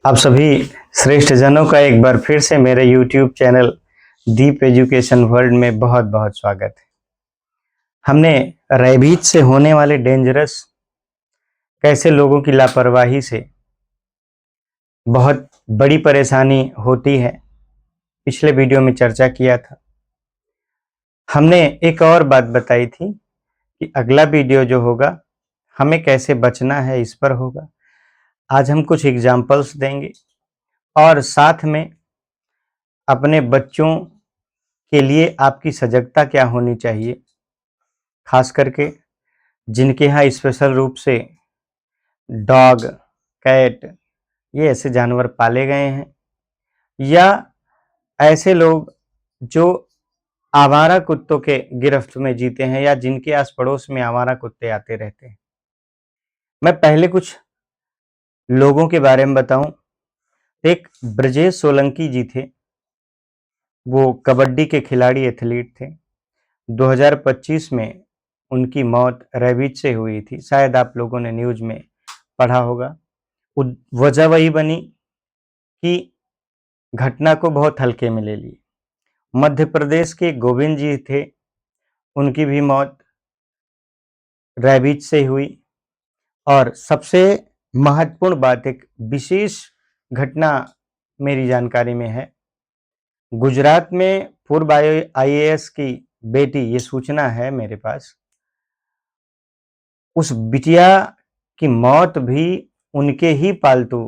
आप सभी श्रेष्ठ जनों का एक बार फिर से मेरे YouTube चैनल दीप एजुकेशन वर्ल्ड में बहुत बहुत स्वागत है। हमने रेबीज से होने वाले डेंजरस कैसे लोगों की लापरवाही से बहुत बड़ी परेशानी होती है, पिछले वीडियो में चर्चा किया था। हमने एक और बात बताई थी कि अगला वीडियो जो होगा हमें कैसे बचना है इस पर होगा। आज हम कुछ एग्जाम्पल्स देंगे और साथ में अपने बच्चों के लिए आपकी सजगता क्या होनी चाहिए, खास करके जिनके यहाँ स्पेशल रूप से डॉग, कैट ये ऐसे जानवर पाले गए हैं, या ऐसे लोग जो आवारा कुत्तों के गिरफ्त में जीते हैं या जिनके आस पड़ोस में आवारा कुत्ते आते रहते हैं। मैं पहले कुछ लोगों के बारे में बताऊं। एक ब्रजेश सोलंकी जी थे, वो कबड्डी के खिलाड़ी एथलीट थे। 2025 में उनकी मौत रेबीज से हुई थी, शायद आप लोगों ने न्यूज में पढ़ा होगा। वजह वही बनी कि घटना को बहुत हल्के में ले लिए। मध्य प्रदेश के गोविंद जी थे, उनकी भी मौत रेबीज से हुई। और सबसे महत्वपूर्ण बात, एक विशेष घटना मेरी जानकारी में है। गुजरात में पूर्व IAS की बेटी, ये सूचना है मेरे पास, उस बिटिया की मौत भी उनके ही पालतू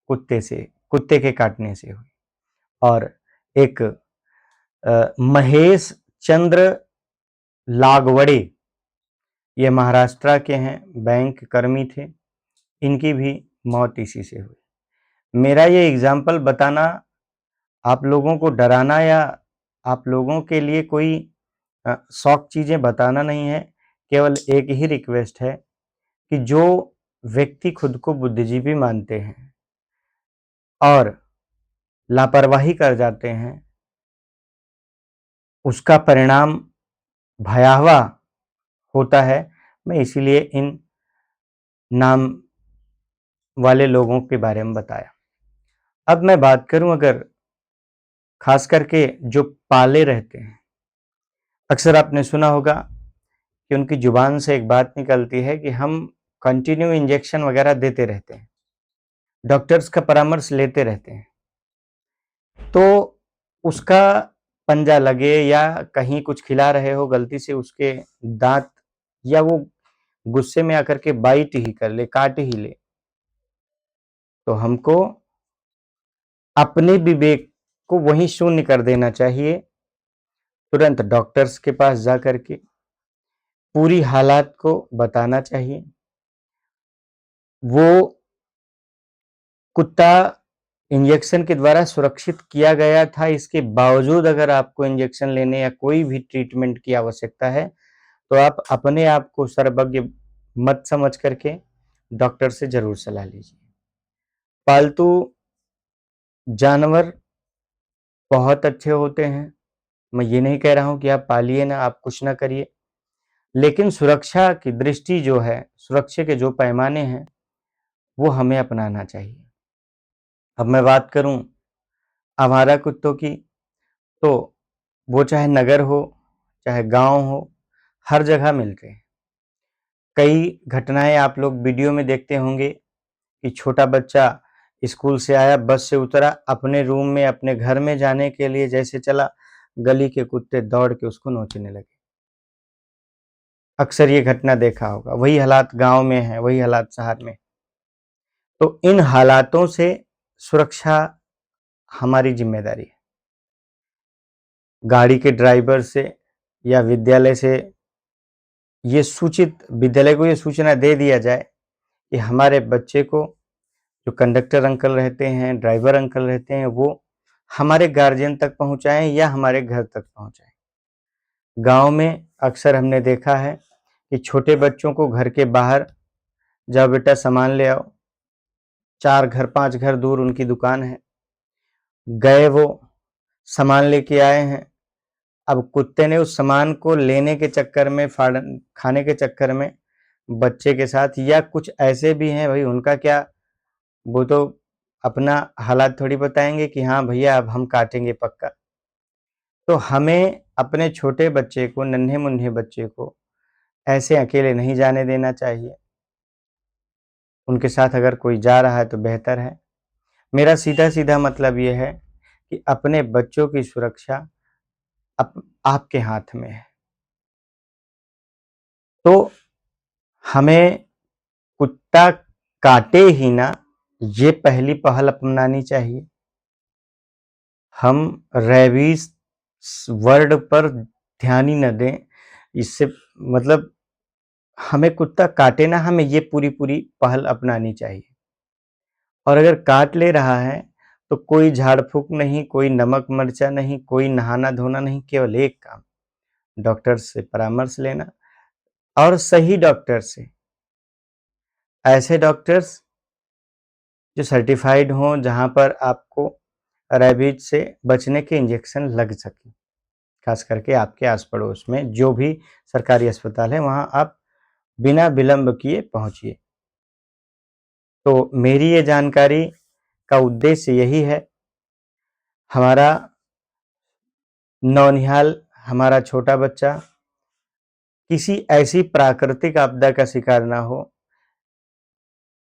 कुत्ते के काटने से हुई। और एक महेश चंद्र लागवड़े, ये महाराष्ट्र के हैं, बैंक कर्मी थे, इनकी भी मौत इसी से हुई। मेरा ये एग्जाम्पल बताना आप लोगों को डराना या आप लोगों के लिए कोई शौक चीज़ें बताना नहीं है। केवल एक ही रिक्वेस्ट है कि जो व्यक्ति खुद को बुद्धिजीवी मानते हैं और लापरवाही कर जाते हैं, उसका परिणाम भयावह होता है। मैं इसीलिए इन नाम वाले लोगों के बारे में बताया। अब मैं बात करूं, अगर खास करके जो पाले रहते हैं, अक्सर आपने सुना होगा कि उनकी जुबान से एक बात निकलती है कि हम कंटिन्यू इंजेक्शन वगैरह देते रहते हैं, डॉक्टर्स का परामर्श लेते रहते हैं, तो उसका पंजा लगे या कहीं कुछ खिला रहे हो गलती से, उसके दांत या वो गुस्से में आकर के बाइट ही कर ले, काट ही ले, तो हमको अपने विवेक को वहीं शून्य कर देना चाहिए। तुरंत डॉक्टर्स के पास जा करके पूरी हालात को बताना चाहिए। वो कुत्ता इंजेक्शन के द्वारा सुरक्षित किया गया था, इसके बावजूद अगर आपको इंजेक्शन लेने या कोई भी ट्रीटमेंट की आवश्यकता है तो आप अपने आप को सर्वज्ञ मत समझ करके डॉक्टर से जरूर सलाह लीजिए। पालतू जानवर बहुत अच्छे होते हैं, मैं ये नहीं कह रहा हूं कि आप पालिए ना, आप कुछ ना करिए, लेकिन सुरक्षा की दृष्टि जो है, सुरक्षा के जो पैमाने हैं वो हमें अपनाना चाहिए। अब मैं बात करूं आवारा कुत्तों की, तो वो चाहे नगर हो चाहे गांव हो, हर जगह मिलते हैं। कई घटनाएं आप लोग वीडियो में देखते होंगे कि छोटा बच्चा स्कूल से आया, बस से उतरा, अपने रूम में अपने घर में जाने के लिए जैसे चला, गली के कुत्ते दौड़ के उसको नोचने लगे। अक्सर ये घटना देखा होगा। वही हालात गांव में है, वही हालात शहर में। तो इन हालातों से सुरक्षा हमारी जिम्मेदारी है। गाड़ी के ड्राइवर से या विद्यालय से विद्यालय को ये सूचना दे दिया जाए कि हमारे बच्चे को, जो कंडक्टर अंकल रहते हैं, ड्राइवर अंकल रहते हैं, वो हमारे गार्जियन तक पहुंचाएं या हमारे घर तक पहुंचाएं। गांव में अक्सर हमने देखा है कि छोटे बच्चों को घर के बाहर, जाओ बेटा सामान ले आओ, 4 घर 5 घर दूर उनकी दुकान है, गए वो सामान लेके आए हैं। अब कुत्ते ने उस सामान को लेने के चक्कर में, खाने के चक्कर में बच्चे के साथ, या कुछ ऐसे भी हैं भाई, उनका क्या, वो तो अपना हालात थोड़ी बताएँगे कि हाँ भैया अब हम काटेंगे पक्का। तो हमें अपने छोटे बच्चे को, नन्हे-मुन्ने बच्चे को ऐसे अकेले नहीं जाने देना चाहिए। उनके साथ अगर कोई जा रहा है तो बेहतर है। मेरा सीधा-सीधा मतलब ये है कि अपने बच्चों की सुरक्षा अप आपके हाथ में है। तो हमें कुत्ता काटे ही ना, ये पहली पहल अपनानी चाहिए। हम रेबीज़ वर्ड पर ध्यान ही ना दें, इससे मतलब हमें कुत्ता काटे ना, हमें ये पूरी-पूरी पहल अपनानी चाहिए। और अगर काट ले रहा है, तो कोई झाड़-फूँक नहीं, कोई नमक-मिर्चा नहीं, कोई नहाना-धोना नहीं, केवल एक काम, डॉक्टर से परामर्श लेना और सही डॉक्टर से। ऐसे डॉक्टर्स जो सर्टिफ़ाइड हों, जहाँ पर आपको रेबीज़ से बचने के इंजेक्शन लग सकें। ख़ास करके आपके आस-पड़ोस में जो भी सरकारी अस्पताल है, वहाँ आप बिना विलंब किए पहुँचिए। तो मेरी ये जानकारी का उद्देश्य यही है, हमारा नौनिहाल, हमारा छोटा बच्चा किसी ऐसी प्राकृतिक आपदा का शिकार ना हो,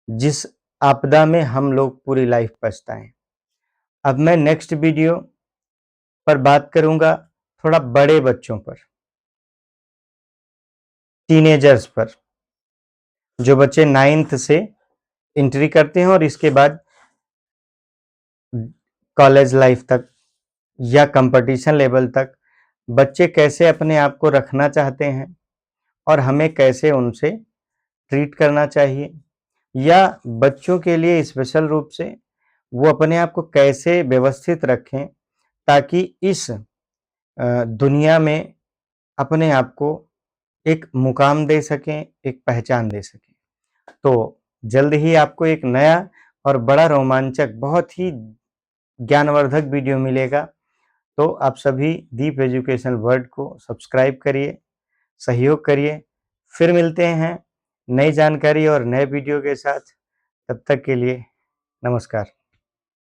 जिस आपदा में हम लोग पूरी लाइफ़ पछताएँ। अब मैं नेक्स्ट वीडियो पर बात करूँगा थोड़ा बड़े बच्चों पर, टीनेजर्स पर, जो बच्चे 9th से एंट्री करते हैं और इसके बाद कॉलेज लाइफ़ तक या कंपटीशन लेवल तक बच्चे कैसे अपने आप को रखना चाहते हैं और हमें कैसे उनसे ट्रीट करना चाहिए, या बच्चों के लिए स्पेशल रूप से वो अपने आप को कैसे व्यवस्थित रखें ताकि इस दुनिया में अपने आप को एक मुकाम दे सकें, एक पहचान दे सकें। तो जल्द ही आपको एक नया और बड़ा रोमांचक, बहुत ही ज्ञानवर्धक वीडियो मिलेगा। तो आप सभी दीप एजुकेशन वर्ल्ड को सब्सक्राइब करिए, सहयोग करिए। फिर मिलते हैं नई जानकारी और नए वीडियो के साथ। तब तक के लिए नमस्कार।